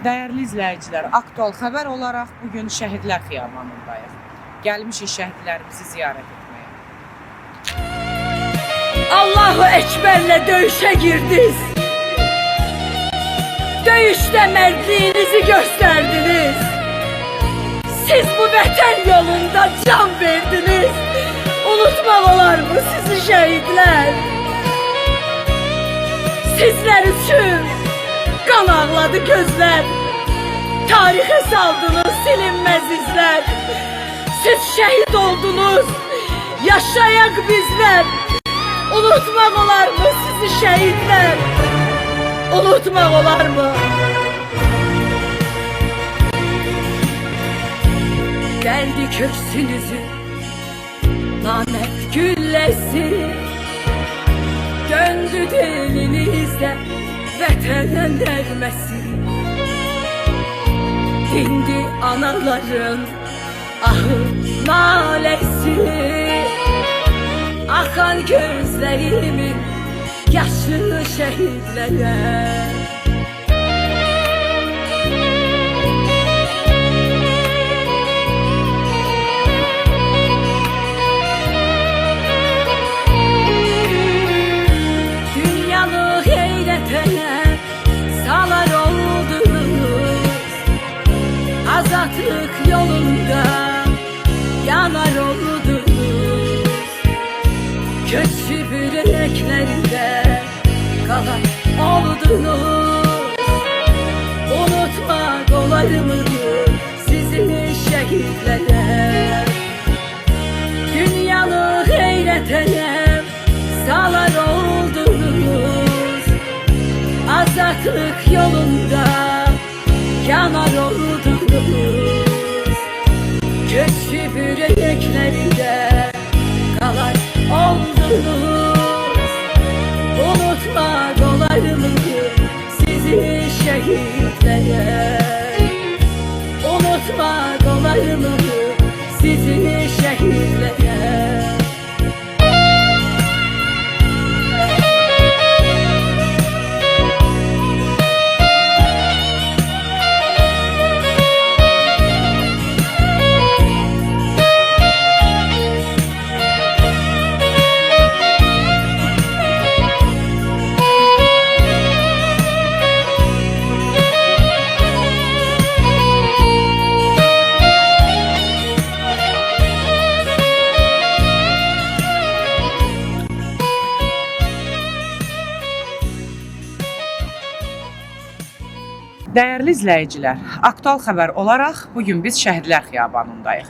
Dəyərli izləyicilər, aktual xəbər olaraq bugün Şəhidlər Xiyabanındayıq. Gəlmişik şəhidlərimizi ziyarət etməyə. Allahu Ekber'le dövüşe girdiniz. Dövüşte mertliğinizi gösterdiniz. Siz bu vətən yolunda can verdiniz. Unutmamalar mı sizi şehitler? Sizler için kan ağladı gözler. Tarihe saldınız silinmez izler. Siz şehit oldunuz, yaşayak bizler. Unutmak olar mı sizi şehitler? Unutmak olar mı? Geldi köksünüzü lanet güllesi, döndü dilinizde vətəndən dərməsi. Dindi anaların ahı nalesi, akan gözlerimin yaşlı şehidlere. Dünyanı heyrətənə salar oldunuz, azatlık yolunda yanar oldunuz. Köçüp yüreklerinde kalan oldunuz. Unutmak olar mı sizin şehitler? Dünyanı heyrətənə salar oldunuz, azatlık yolunda yanar oldunuz. Köçüp yüreklerinde kalan oldunuz. Unutmak olar mı sizi şehitlere? Unutmak olar mı sizi şehitlere? Dəyərli izləyicilər, aktual xəbər olaraq bugün biz Şəhidlər Xiyabanındayıq.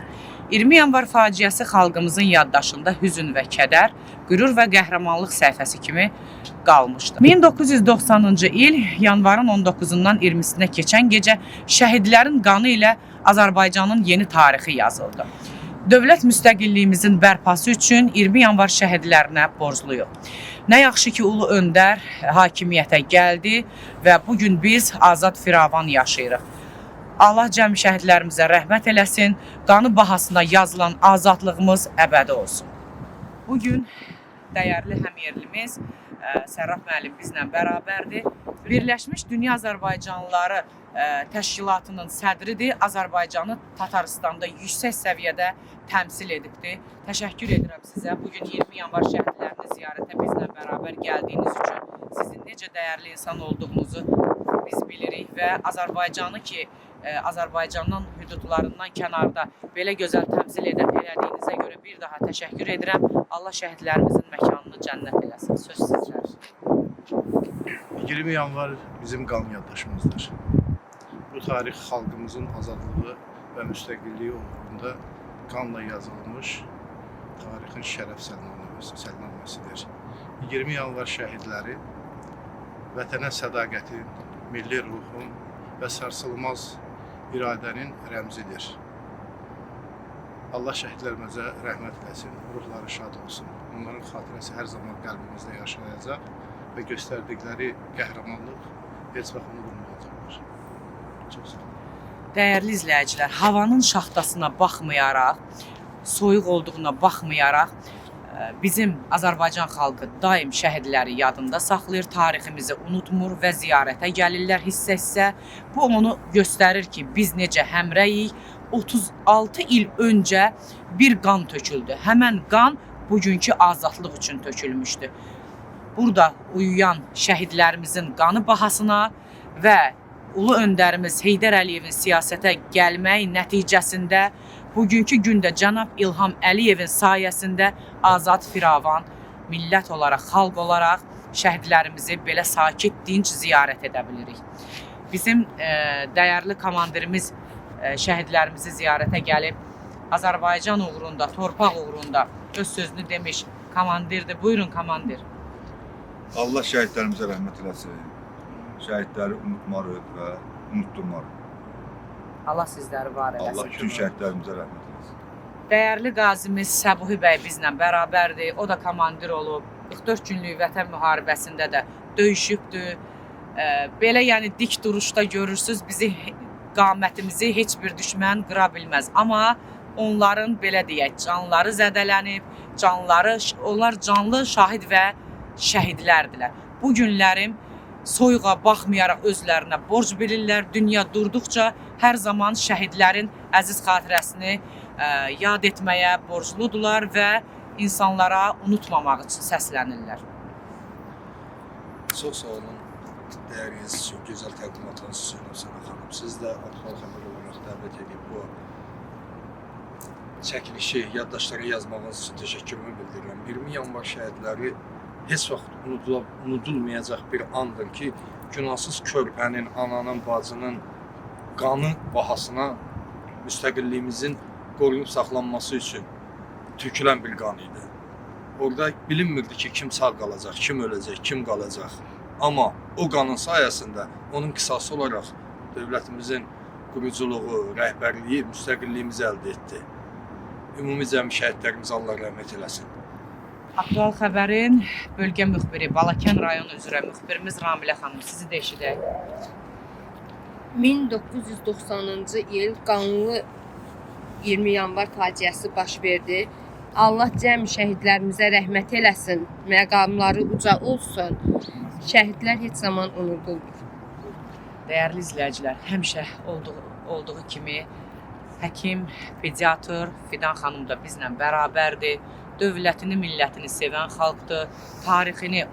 20 yanvar faciəsi xalqımızın yaddaşında hüzün və kədər, qürur və qəhrəmanlıq səhifəsi kimi qalmışdı. 1990-cı il yanvarın 19-dan 20-sinə keçən gecə şəhidlərin qanı ilə Azərbaycanın yeni tarixi yazıldı. Dövlət müstəqilliyimizin bərpası üçün 20 yanvar şəhidlərinə borcluyuq. Nə yaxşı ki, Ulu Öndər hakimiyyətə gəldi və bugün biz azad firavan yaşayırıq. Allah cəmi şəhidlərimizə rəhmət eləsin, qanı bahasına yazılan azadlığımız əbədi olsun. Bugün dəyərli həmyerlimiz Sərraf müəllim bizlə bərabərdir. Birləşmiş Dünya Azərbaycanlıları təşkilatının sədridir. Azərbaycanı Tataristanda yüksək səviyyədə təmsil edibdir. Təşəkkür edirəm sizə. Bugün 20 yanvar şəhidlərini ziyarətə bizlə bərabər gəldiyiniz üçün sizin necə dəyərli insan olduğunuzu biz bilirik və Azərbaycanı ki, Azərbaycanın hüdudlarından kənarda belə gözəl təmsil elədiyinizə görə bir daha təşəkkür edirəm. Allah şəhidlərimizin məkanını cənnət eləsin. Söz sizlər. 20 yanvar bizim qan yaddaşımızdır. Bu tarix xalqımızın azadlığı və müstəqilliyi uğrunda qanla yazılmış tarixin şərəf səlnaməsidir. 20 yanvar şəhidləri vətənə sədaqətin, milli ruhun və sarsılmaz iradənin rəmzidir. Allah şəhidlərimizə rəhmət eləsin, ruhları şad olsun. Onların xatirəsi hər zaman qəlbimizdə yaşayacaq və göstərdikləri qəhrəmanlıq heç vaxt unudulmayacaqdır. Çox sağ olun. Dəyərli izləyicilər, havanın şaxtasına baxmayaraq, soyuq olduğuna baxmayaraq, Bizim Azərbaycan xalqı daim şəhidləri yadında saxlayır, tariximizi unutmur və ziyarətə gəlirlər hissə-hissə. Bu onu göstərir ki, biz necə həmrəyik. 36 il öncə bir qan töküldü. Həmən qan bugünkü azadlıq üçün tökülmüşdü. Burada uyuyan şəhidlərimizin qanı bahasına və ulu öndərimiz Heydər Əliyevin siyasətə gəlmək nəticəsində bugünkü gündə cənab İlham Əliyevin sayəsində azad, firavan, millət olaraq, xalq olaraq şəhidlərimizi belə sakit, dinc ziyarət edə bilirik. Bizim dəyərli komandirimiz şəhidlərimizi ziyarətə gəlib, Azərbaycan uğrunda, torpaq uğrunda öz sözünü demiş komandirdir. Buyurun komandir. Allah şəhidlərimizə rəhmət eləsin. Şəhidləri unutmarıq və unutturmarıq. Allah sizləri var eləsin. Allah bütün şəhidlərimizə rəhmət eləsin. Dəyərli qazimiz Səbuhi bəy bizlə bərabərdir. O da komandir olub. 44 günlük vətən müharibəsində də döyüşübdür. Belə yəni dik duruşda görürsüz, bizi qamətimizi heç bir düşmən qıra bilməz. Amma onların belə deyək, canları zədələnib, onlar canlı şahid və şəhidlərdilər. Bu günlərim soyuğa baxmayaraq özlərinə borc bilirlər. Dünya durduqca hər zaman şəhidlərin əziz xatirəsini yad etməyə borcludular və insanlara unutmamaq üçün səslənirlər. Çox sağ olun. Dəyəriniz üçün, gözəl təqdimatlarınız üçün Səna xanım. Siz də Aktual Xəbər olaraq dəvət edib bu çəkilişi yaddaşlara yazmağınız üçün təşəkkürümü bildirirəm. 20 yanvar şəhidləri heç vaxt unudulmayacaq bir andır ki, günahsız körpənin, ananın, bacının qanı bahasına müstəqilliyimizin qorunub saxlanması üçün tökülən bir qan idi. Orada bilinmirdi ki, kim sağ qalacaq, kim öləcək, kim qalacaq. Amma o qanın sayəsində onun qisası olaraq dövlətimizin quruculuğu, rəhbərliyi, müstəqilliyimizi əldə etdi. Ümumi cəmi şəhidlərimiz Allah rəhmət eləsin. Aktual Xəbərin bölgə müxbiri, Balakən rayon üzrə müxbirimiz Ramilə xanım, sizi də eşidək. 1990-cı il qanlı 20 yanvar faciəsi baş verdi. Allah cəmi şəhidlərimizə rəhmət eləsin, məqamları uca olsun. Şəhidlər heç zaman unudulmur. Dəyərli izləyicilər, həmişə olduğu kimi həkim, pediatr Fidan xanım da bizlə bərabərdir. Dövlətini, millətini sevən xalqdır. Tarixini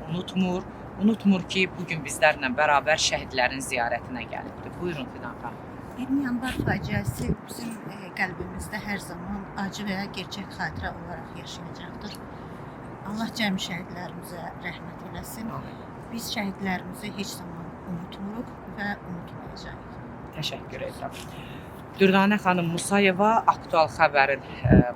unutmur ki, bugün bizlərlə bərabər şəhidlərin ziyarətinə gəlibdir. Buyurun Fidan xanım. 20 yanvar faciəsi bizim qəlbimizdə hər zaman acı və ya gerçək xatirə olaraq yaşayacaqdır. Allah cəmi şəhidlərimizə rəhmət eləsin. Biz şəhidlərimizi heç zaman unutmuruq və unutmayacağıq. Təşəkkür edirəm. Dürdanə xanım Musayeva Aktual Xəbərin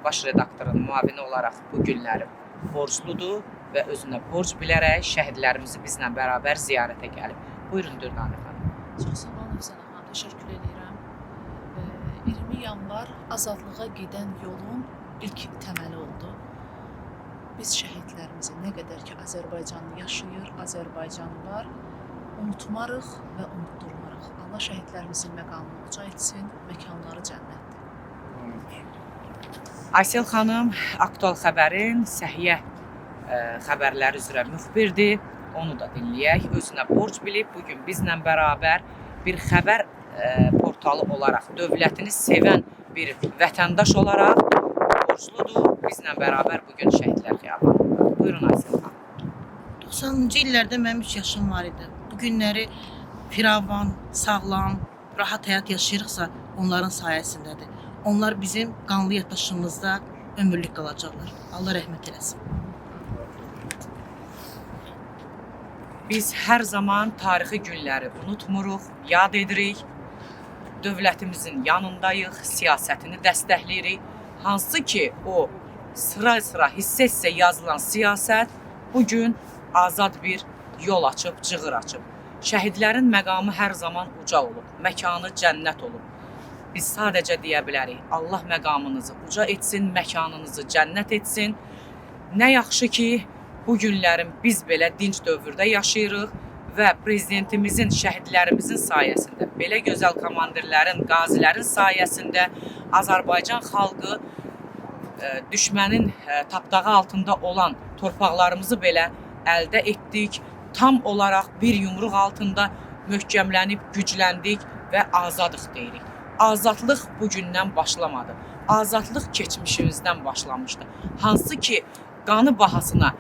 baş redaktorunun müavini olaraq bu günləri borcludur və özünə borc bilərək şəhidlərimizi bizlə bərabər ziyarətə gəlib. Buyurun Dürdanə xanım. Çox sağ olun Səna xanım, təşəkkür edirəm. 20 yanvar azadlığa gedən yolun ilk təməli oldu. Biz şəhidlərimizi nə qədər ki Azərbaycan yaşayır, Azərbaycan var, unutmarıq və unutdurmarıq. Allah şəhidlərimizin məqamını uca etsin, məkanları cənnətdir. Aysel xanım Aktual Xəbərin səhiyyə xəbərləri üzrə müxbirdir. Onu da dinləyək. Özünə borc bilib bugün bizlə bərabər bir xəbər portalı olaraq, dövlətini sevən bir vətəndaş olaraq borcludur. Bizlə bərabər bugün şəhidlər xiyabanında. Buyurun Aysel xanım. 90-cı illərdə mənim 3 yaşım var idi. Bu günləri firavan, sağlam, rahat həyat yaşayırıqsa onların sayəsindədir. Onlar bizim qanlı yaddaşımızda ömürlük qalacaqlar. Allah rəhmət eləsin. Biz hər zaman tarixi günləri unutmuruq, yad edirik. Dövlətimizin yanındayıq, siyasətini dəstəkləyirik. Hansı ki o sıra-sıra, hissə-hissə yazılan siyasət bugün azad bir yol açıb, cığır açıb. Şəhidlərin məqamı hər zaman uca olub, məkanı cənnət olub. Biz sadəcə deyə bilərik, Allah məqamınızı uca etsin, məkanınızı cənnət etsin. Nə yaxşı ki, bu günlərin biz belə dinc dövrdə yaşayırıq və prezidentimizin, şəhidlərimizin sayəsində, belə gözəl komandirlərin, qazilərin sayəsində Azərbaycan xalqı düşmənin tapdağı altında olan torpaqlarımızı belə əldə etdik. Tam olaraq bir yumruq altında möhkəmlənib, gücləndik və azadıq deyirik. Azadlıq bu gündən başlamadı. Azadlıq keçmişimizdən başlamışdı. Hansı ki, qanı bahasına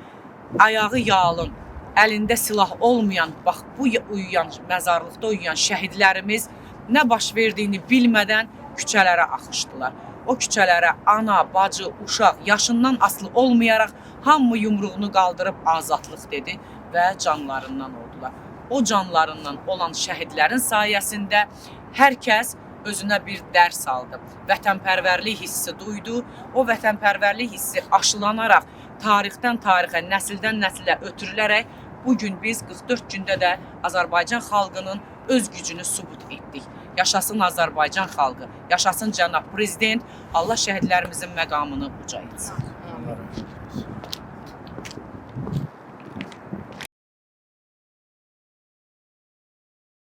ayağı yalın, əlində silah olmayan, bax bu uyuyan, məzarlıqda uyuyan şəhidlərimiz nə baş verdiyini bilmədən küçələrə axışdılar. O küçələrə ana, bacı, uşaq, yaşından asılı olmayaraq hamı yumruğunu qaldırıb azadlıq dedi və canlarından oldular. O canlarından olan şəhidlərin sayəsində hər kəs özünə bir dərs aldı. Vətənpərvərlik hissi duydu. O vətənpərvərlik hissi aşılanaraq tarixdən tarixə, nəsildən nəsilə ötürülərək bugün biz 44 gündə də Azərbaycan xalqının öz gücünü sübut etdik. Yaşasın Azərbaycan xalqı, yaşasın cənab prezident, Allah şəhidlərimizin məqamını uca etsin.